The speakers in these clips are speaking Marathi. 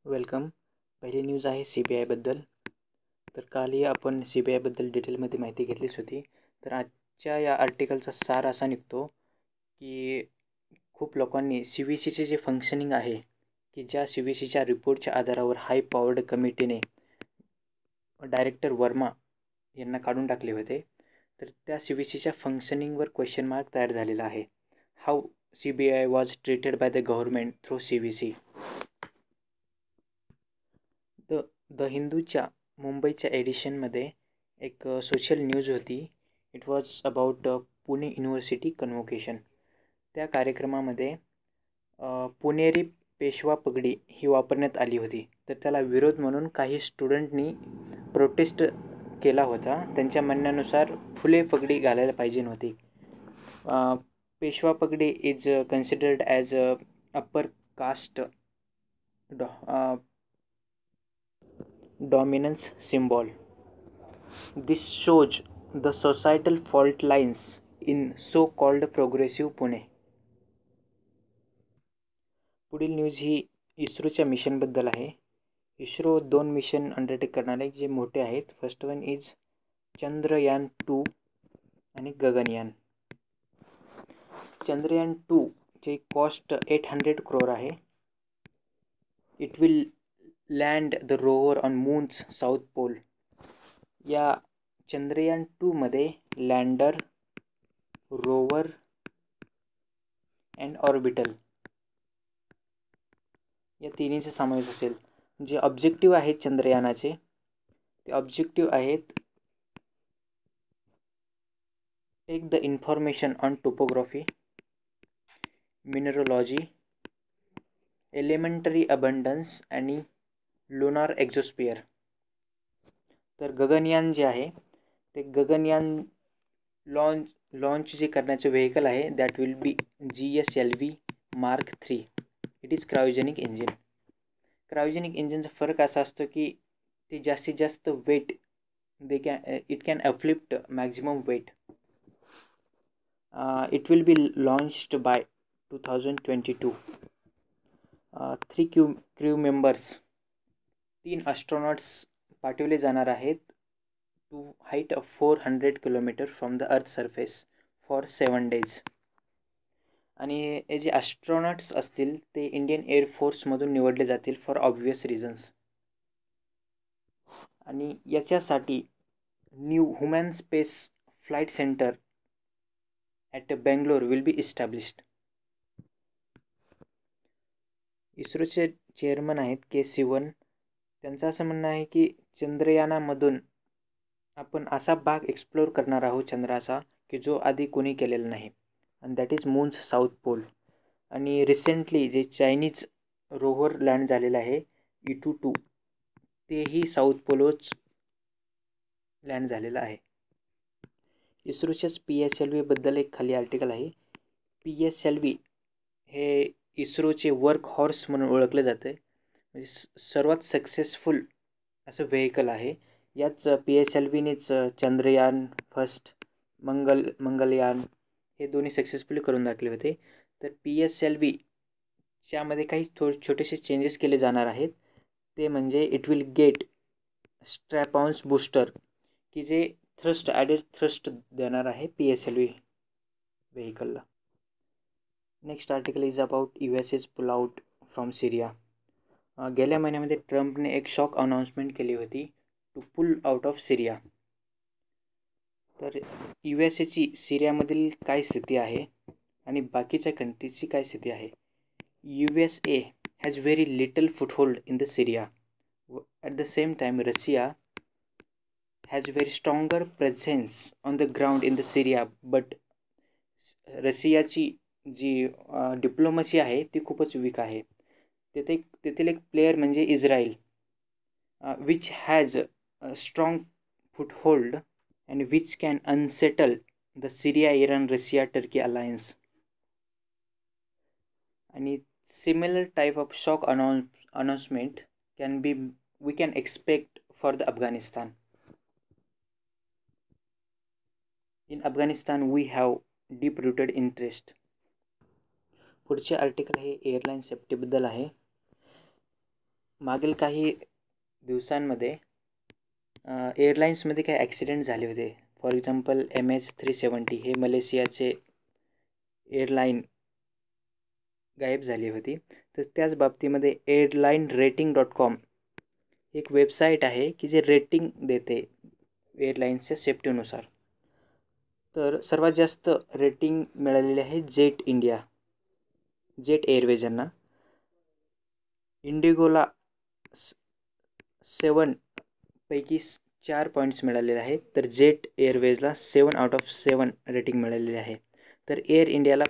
वेलकम. पहिली न्यूज आहे CBI बद्दल. तर कालही आपण CBI बद्दल डिटेलमध्ये माहिती घेतलीच होती. तर आजच्या या आर्टिकलचा सार असा निघतो की खूप लोकांनी CVCचे जे फंक्शनिंग आहे की ज्या CVCच्या रिपोर्टच्या आधारावर हाय पॉवर्ड कमिटीने डायरेक्टर वर्मा यांना काढून टाकले होते, तर त्या CVCच्या फंक्शनिंगवर क्वेश्चन मार्क तयार झालेला आहे. How CBI was treated by the government through CVC. The हिंदूच्या मुंबईच्या एडिशनमध्ये एक सोशल न्यूज होती. It was about Pune university convocation. त्या कार्यक्रमामध्ये पुणेरी पेशवा पगडी ही वापरण्यात आली होती. तर त्याला विरोध म्हणून काही स्टुडंटनी प्रोटेस्ट केला होता. त्यांच्या म्हणण्यानुसार फुले पगडी घालायला पाहिजे नव्हती. Peshwa pagdi is considered as upper caste dominance symbol. This shows the societal fault lines in so-called progressive Pune. पुढील न्यूज ही इस्रोच्या मिशनबद्दल आहे. इस्रो 2 मिशन अंडरटेक करणार आहे जे मोठे आहेत. फर्स्ट वन इज चंद्रयान-2 आणि गगनयान. चंद्रयान-2 ची कॉस्ट 800 crore आहे. It will land the rover on moon's south pole. या चंद्रयान-2 मध्ये लँडर, रोवर अँड ऑर्बिटल या तिन्हीचा समावेश असेल. जे ऑब्जेक्टिव्ह आहेत चंद्रयानाचे ते ऑब्जेक्टिव्ह आहेत: take the information on topography, mineralogy, elementary abundance आणि लुनार एक्झोस्फिअर. तर गगनयान जे आहे ते गगनयान लॉन्च जे करण्याचे व्हेकल आहे that will be GSLV Mark 3. It is cryogenic engine. Cryogenic इंजिनचा फरक असा असतो की ते जास्तीत जास्त weight it can uplift maximum weight. It will be launched by 2022. 3 crew members, 3 astronauts पाठवले जाणार आहेत to height of 400 kilometre from the earth surface for 7 days. आणि हे जे ॲस्ट्रॉनॉट्स असतील ते इंडियन एअरफोर्समधून निवडले जातील फॉर ऑब्वियस रिझन्स. आणि याच्यासाठी new human space flight centre at Bangalore will be established. इस्रोचे चेअरमन आहेत K. Sivan. त्यांचं असं म्हणणं आहे की चंद्रयानामधून आपण असा भाग एक्सप्लोर करणार आहोत चंद्राचा की जो आधी कोणी केलेला नाही, आणि that is moon's south pole. आणि रिसेंटली जे चायनीज रोव्हर लँड झालेलं आहे E22 तेही साऊथ पोलच लँड झालेलं आहे. इस्रोच्याच PSLVबद्दल एक खाली आर्टिकल आहे. PSLV हे इस्रोचे वर्क हॉर्स म्हणून ओळखलं जातं. म्हणजे सर्वात सक्सेसफुल असं व्हेकल आहे. याच PSLVनेच चंद्रयान फर्स्ट, मंगलयान हे दोन्ही सक्सेसफुली करून दाखले होते. तर PSLV च्यामध्ये काही छोटेसे चेंजेस केले जाणार आहेत. ते म्हणजे it will get strap ons booster की जे ॲडेड थ्रस्ट देणार आहे PSLV व्हेकलला. Next article is about USA's pull out from Syria. गेल्या महिन्यामध्ये ट्रम्पने एक शॉक अनाऊन्समेंट केली होती to pull out of Syria. तर USAची सिरियामधील काय स्थिती आहे आणि बाकीच्या कंट्रीजची काय स्थिती आहे. USA has very little foothold in the Syria. At the same time Russia has very stronger presence on the ground in the Syria. But रशियाची जी डिप्लोमसी आहे ती खूपच वीक आहे. तेथील एक प्लेयर म्हणजे Israel, which has a strong foothold and which can unsettle the Syria Iran Russia Turkey alliance. आणि similar type of shock announcement we can expect for the Afghanistan. In Afghanistan we have deep rooted interest. पुढचे आर्टिकल हे एअरलाईन सेफ्टीबद्दल आहे. मागील काही दिवसांमध्ये एअरलाईन्समध्ये काही ॲक्सिडेंट झाले होते. फॉर एक्झाम्पल MH370 हे मलेशियाचे एअरलाईन गायब झाली होती. तर त्याच बाबतीमध्ये airlinerating.com एक वेबसाईट आहे की जे रेटिंग देते एअरलाईन्सच्या सेफ्टीनुसार. तर सर्वात जास्त रेटिंग मिळालेली आहे जेट एअरवेज यांना. इंडिगोला 7 पैकी 4 पॉईंट्स मिळालेले आहेत, तर जेट एअरवेजला 7/7 रेटिंग मिळालेली आहे. तर एअर इंडियाला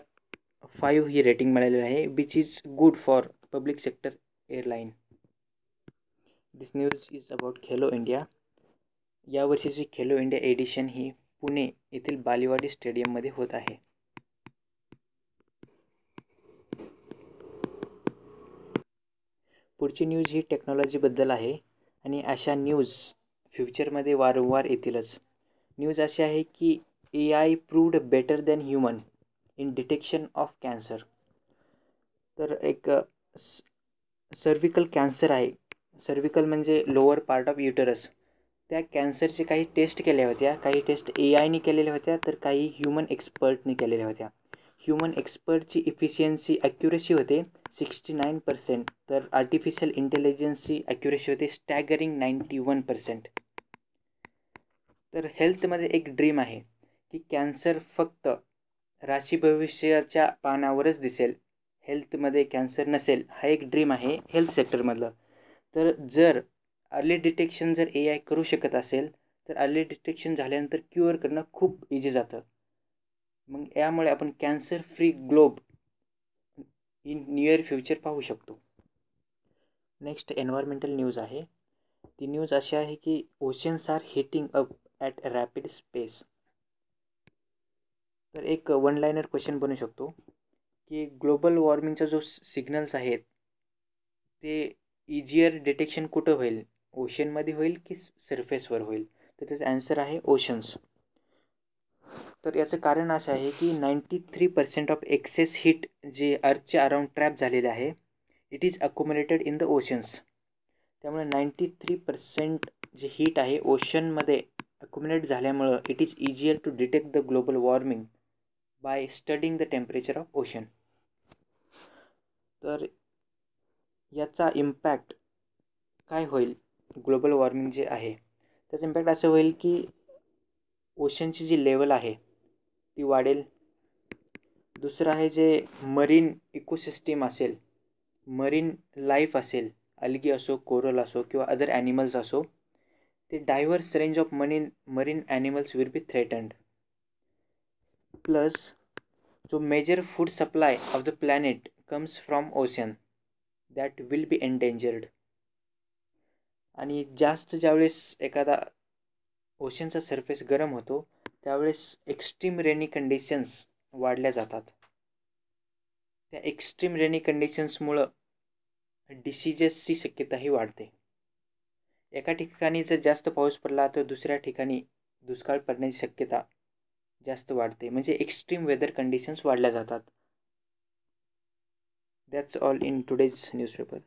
5 ही रेटिंग मिळालेली आहे, which is good for public sector airline. This news is about Khelo India. यावर्षीची खेलो इंडिया एडिशन ही पुणे येथील बालेवाडी स्टेडियममध्ये होत आहे. पुढची न्यूज ही टेक्नॉलॉजीबद्दल आहे आणि अशा न्यूज फ्युचरमध्ये वारंवार येतीलच. न्यूज अशी आहे की AI proved better than human in detection of cancer. तर एक सर्विकल कॅन्सर आहे. सर्विकल म्हणजे लोअर पार्ट ऑफ युटरस. त्या कॅन्सरचे काही टेस्ट केल्या होत्या. काही टेस्ट AIने केलेल्या होत्या, तर काही ह्युमन एक्सपर्टने केलेल्या होत्या. ह्युमन एक्सपर्टची इफिशियन्सी ॲक्युरेसी होते 69%, तर आर्टिफिशियल इंटेलिजन्सची ॲक्युरेसी होते स्टॅगरिंग 91%. तर हेल्थमध्ये एक ड्रीम आहे की कॅन्सर फक्त राशी भविष्याच्या पानावरच दिसेल, हेल्थमध्ये कॅन्सर नसेल, हा एक ड्रीम आहे हेल्थ सेक्टरमधलं. तर जर अर्ली डिटेक्शन जर AI करू शकत असेल, तर अर्ली डिटेक्शन झाल्यानंतर क्युअर करणं खूप इझी जातं. मग यामुळे आपण cancer free globe in near future पाहू शकतो. नेक्स्ट एन्व्हायरमेंटल न्यूज आहे. ती न्यूज अशी आहे की oceans are heating up at rapid space. तर एक वन लाईनर क्वेश्चन बनू शकतो की ग्लोबल वॉर्मिंगचा जो सिग्नल्स आहेत ते इजियर डिटेक्शन कुठं होईल, ओशनमध्ये होईल की सरफेसवर होईल? तर त्याचं ॲन्सर आहे ओशन्स. तर याचं कारण असं आहे की 93% ऑफ एक्सेस हीट जे अर्थच्या अराउंड ट्रॅप झालेले आहे, it is accommodated in the oceans. त्यामुळे 93% जे हीट आहे ओशनमध्ये अकोमोडेट झाल्यामुळं it is easier to detect the global warming by studying the temperature of ocean. तर याचा इम्पॅक्ट काय होईल ग्लोबल वॉर्मिंग जे आहे त्याचं इम्पॅक्ट असं होईल की ओशनची जी लेवल आहे ती वाढेल. दुसरं आहे जे मरीन इकोसिस्टीम असेल, मरीन लाईफ असेल, अल्गी असो, कोरल असो किंवा अदर ॲनिमल्स असो, ते diverse range of marine animals will be threatened. Plus जो major food supply of the planet comes from ocean that will be endangered. आणि जास्त ज्यावेळेस एखादा ओशनचा सरफेस गरम होतो त्यावेळेस एक्स्ट्रीम रेनी कंडिशन्स वाढल्या जातात. त्या एक्स्ट्रीम रेनी कंडिशन्समुळं डिसीजेसची शक्यताही वाढते. एका ठिकाणी जर जास्त पाऊस पडला तर दुसऱ्या ठिकाणी दुष्काळ पडण्याची शक्यता जास्त वाढते. म्हणजे एक्स्ट्रीम वेदर कंडिशन्स वाढल्या जातात. That's all in today's newspaper.